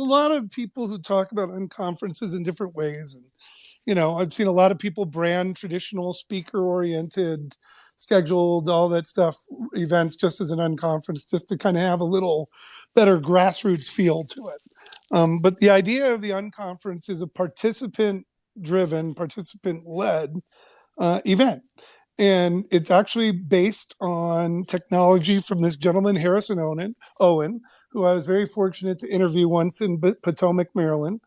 lot of people who talk about unconferences in different ways. And, I've seen a lot of people brand traditional speaker oriented, scheduled, all that stuff, events just as an unconference, just to kind of have a little better grassroots feel to it. But the idea of the unconference is a participant driven, participant led event. And it's actually based on technology from this gentleman, Harrison Owen, who I was very fortunate to interview once in Potomac, Maryland.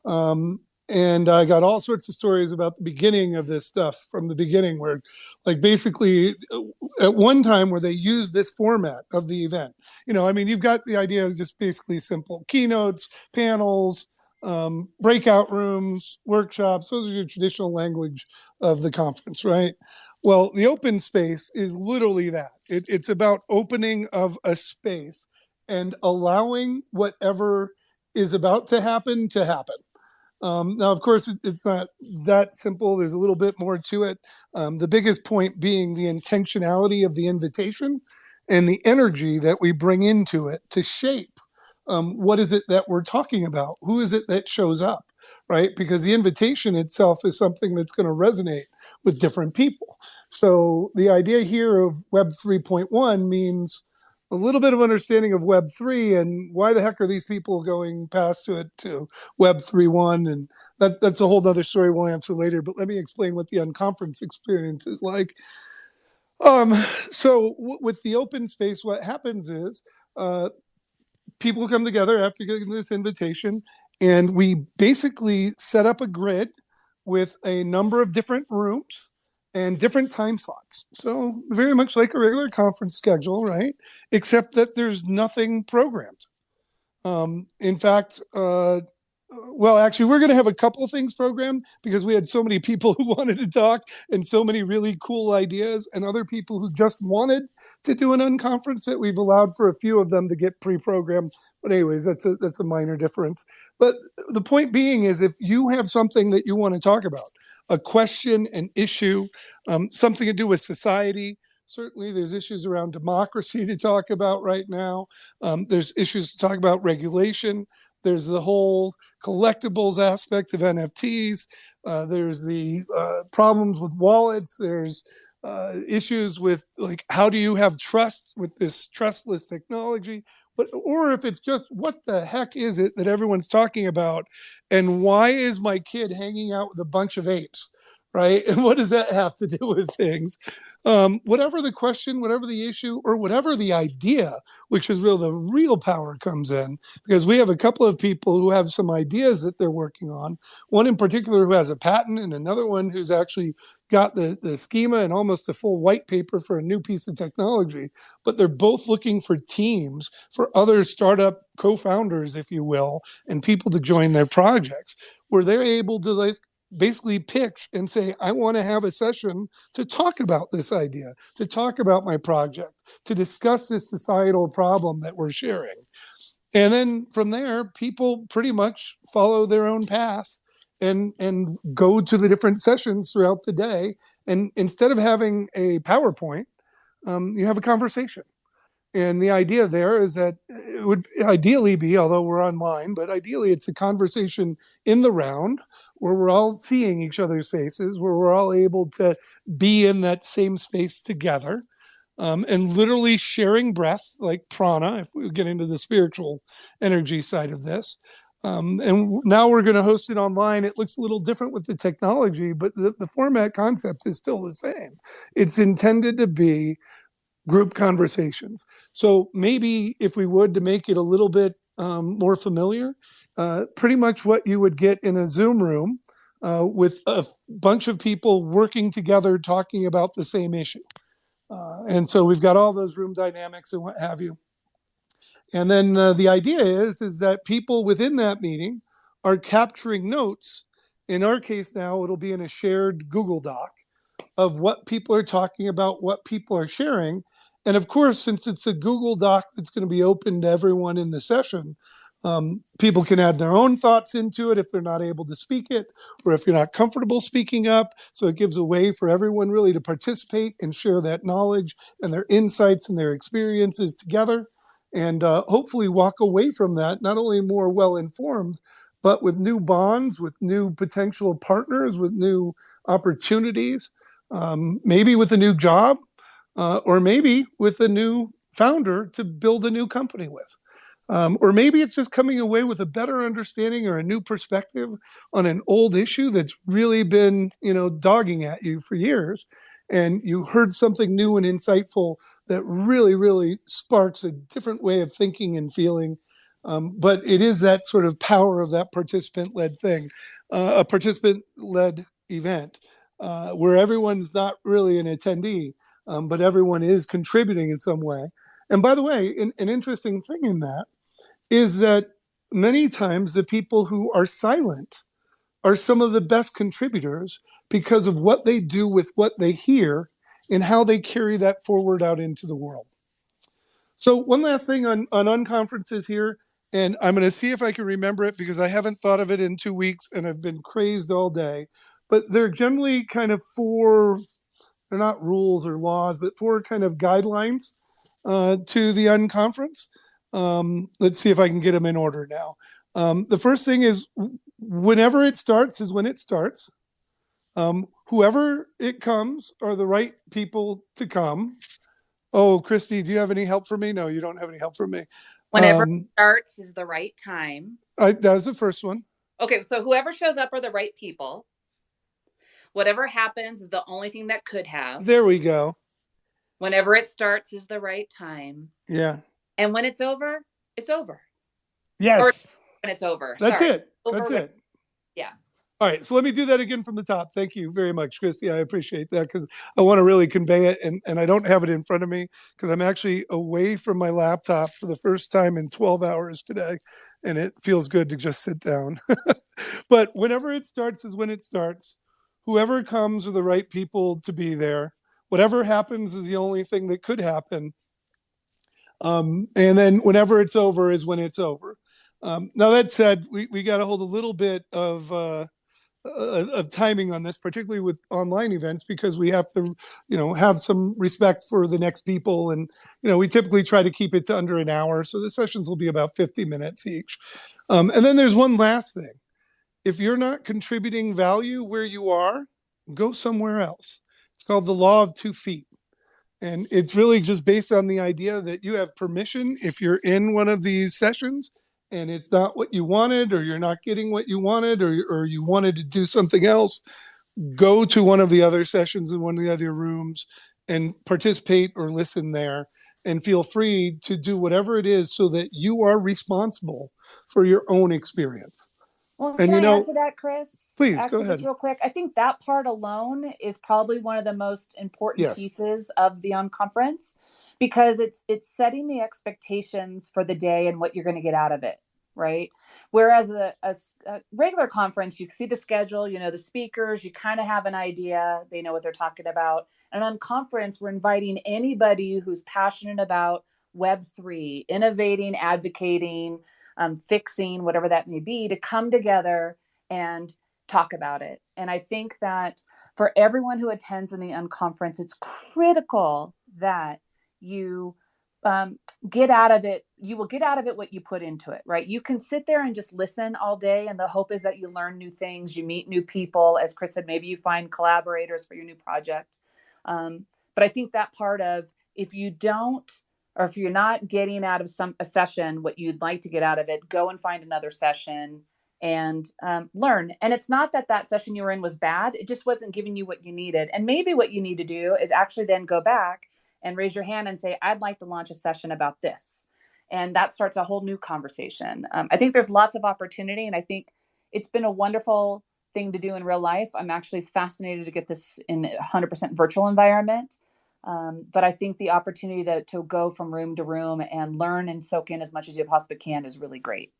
Um, and I got all sorts of stories about the beginning of this stuff from the beginning, where, like, basically at one time where they used this format of the event. You've got the idea of just basically simple keynotes, panels, breakout rooms, workshops. Those are your traditional language of the conference, right? Well, the open space is literally that. It's about opening of a space and allowing whatever is about to happen to happen. Now, of course, it's not that simple. There's a little bit more to it. The biggest point being the intentionality of the invitation and the energy that we bring into it to shape what is it that we're talking about? Who is it that shows up, right? Because the invitation itself is something that's going to resonate with different people. So the idea here of Web 3.1 means a little bit of understanding of Web 3 and why the heck are these people going past to Web 3.1, and that's a whole other story we'll answer later. But let me explain what the unconference experience is like. With the open space, what happens is people come together after getting this invitation, and we basically set up a grid with a number of different rooms and different time slots. So very much like a regular conference schedule, right? Except that there's nothing programmed. In fact, actually, we're going to have a couple of things programmed because we had so many people who wanted to talk and so many really cool ideas, and other people who just wanted to do an unconference that we've allowed for a few of them to get pre-programmed. But anyways, that's a minor difference. But the point being is, if you have something that you want to talk about, a question, an issue, something to do with society. Certainly, there's issues around democracy to talk about right now. There's issues to talk about regulation. There's the whole collectibles aspect of NFTs. There's the problems with wallets. There's issues with, like, how do you have trust with this trustless technology? Or if it's just, what the heck is it that everyone's talking about? And why is my kid hanging out with a bunch of apes, right? And what does that have to do with things? Whatever the question, whatever the issue, or whatever the idea, which is the real power comes in, because we have a couple of people who have some ideas that they're working on. One in particular who has a patent, and another one who's actually got the schema and almost a full white paper for a new piece of technology. But they're both looking for teams, for other startup co-founders, if you will, and people to join their projects, where they're able to basically pitch and say, I want to have a session to talk about this idea, to talk about my project, to discuss this societal problem that we're sharing. And then from there, people pretty much follow their own path and go to the different sessions throughout the day. And instead of having a PowerPoint, you have a conversation. And the idea there is that it would ideally be, although we're online, but ideally it's a conversation in the round where we're all seeing each other's faces, where we're all able to be in that same space together, and literally sharing breath, like prana, if we get into the spiritual energy side of this. And now we're going to host it online. It looks a little different with the technology, but the format concept is still the same. It's intended to be group conversations. So maybe if we would, to make it a little bit more familiar, pretty much what you would get in a Zoom room with a bunch of people working together talking about the same issue. And so we've got all those room dynamics and what have you. And then the idea is that people within that meeting are capturing notes. In our case now, it'll be in a shared Google Doc of what people are talking about, what people are sharing. And of course, since it's a Google Doc that's going to be open to everyone in the session, people can add their own thoughts into it if they're not able to speak it, or if you're not comfortable speaking up. So it gives a way for everyone really to participate and share that knowledge and their insights and their experiences together. and hopefully walk away from that not only more well informed, but with new bonds, with new potential partners, with new opportunities, maybe with a new job, or maybe with a new founder to build a new company with. Or maybe it's just coming away with a better understanding or a new perspective on an old issue that's really been, dogging at you for years. And you heard something new and insightful that really, really sparks a different way of thinking and feeling. But it is that sort of power of that participant led thing, a participant led event where everyone's not really an attendee, but everyone is contributing in some way. And by the way, an interesting thing in that is that many times the people who are silent are some of the best contributors because of what they do with what they hear and how they carry that forward out into the world. So one last thing on unconferences here, and I'm going to see if I can remember it because I haven't thought of it in 2 weeks and I've been crazed all day. But they're generally kind of four, they're not rules or laws, but four kind of guidelines to the unconference. Let's see if I can get them in order now. The first thing is whenever it starts is when it starts. Whoever it comes are the right people to come. Oh, Kristie, do you have any help for me? No, you don't have any help for me. Whenever it starts is the right time. That was the first one. Okay, so whoever shows up are the right people. Whatever happens is the only thing that could have. There we go. Whenever it starts is the right time. Yeah. And when it's over, it's over. Yes. Or when it's over. That's Sorry. it. That's it. Yeah. All right. So let me do that again from the top. Thank you very much, Kristie. I appreciate that because I want to really convey it. And I don't have it in front of me because I'm actually away from my laptop for the first time in 12 hours today. And it feels good to just sit down. But whenever it starts is when it starts. Whoever comes are the right people to be there. Whatever happens is the only thing that could happen. And then whenever it's over is when it's over. Now that said, we got to hold a little bit of timing on this, particularly with online events, because we have to, have some respect for the next people. And, we typically try to keep it to under an hour. So the sessions will be about 50 minutes each. And then there's one last thing. If you're not contributing value where you are, go somewhere else. It's called the law of 2 feet. And it's really just based on the idea that you have permission if you're in one of these sessions and it's not what you wanted, or you're not getting what you wanted, or you wanted to do something else, go to one of the other sessions in one of the other rooms and participate or listen there, and feel free to do whatever it is so that you are responsible for your own experience. Well, can I add to that, Chris? Please, actually, go ahead. Just real quick. I think that part alone is probably one of the most important pieces of the Unconference, because it's setting the expectations for the day and what you're going to get out of it, right? Whereas a regular conference, you see the schedule, the speakers, you kind of have an idea, they know what they're talking about. And on conference, we're inviting anybody who's passionate about Web3, innovating, advocating, fixing, whatever that may be, to come together and talk about it. And I think that for everyone who attends in the Unconference, it's critical that you get out of it. You will get out of it what you put into it, right? You can sit there and just listen all day, and the hope is that you learn new things, you meet new people. As Chris said, maybe you find collaborators for your new project. But I think that part of, if you don't, or if you're not getting out of a session what you'd like to get out of it, go and find another session and learn. And it's not that session you were in was bad. It just wasn't giving you what you needed. And maybe what you need to do is actually then go back and raise your hand and say, I'd like to launch a session about this. And that starts a whole new conversation. I think there's lots of opportunity, and I think it's been a wonderful thing to do in real life. I'm actually fascinated to get this in a 100% virtual environment. But I think the opportunity to go from room to room and learn and soak in as much as you possibly can is really great.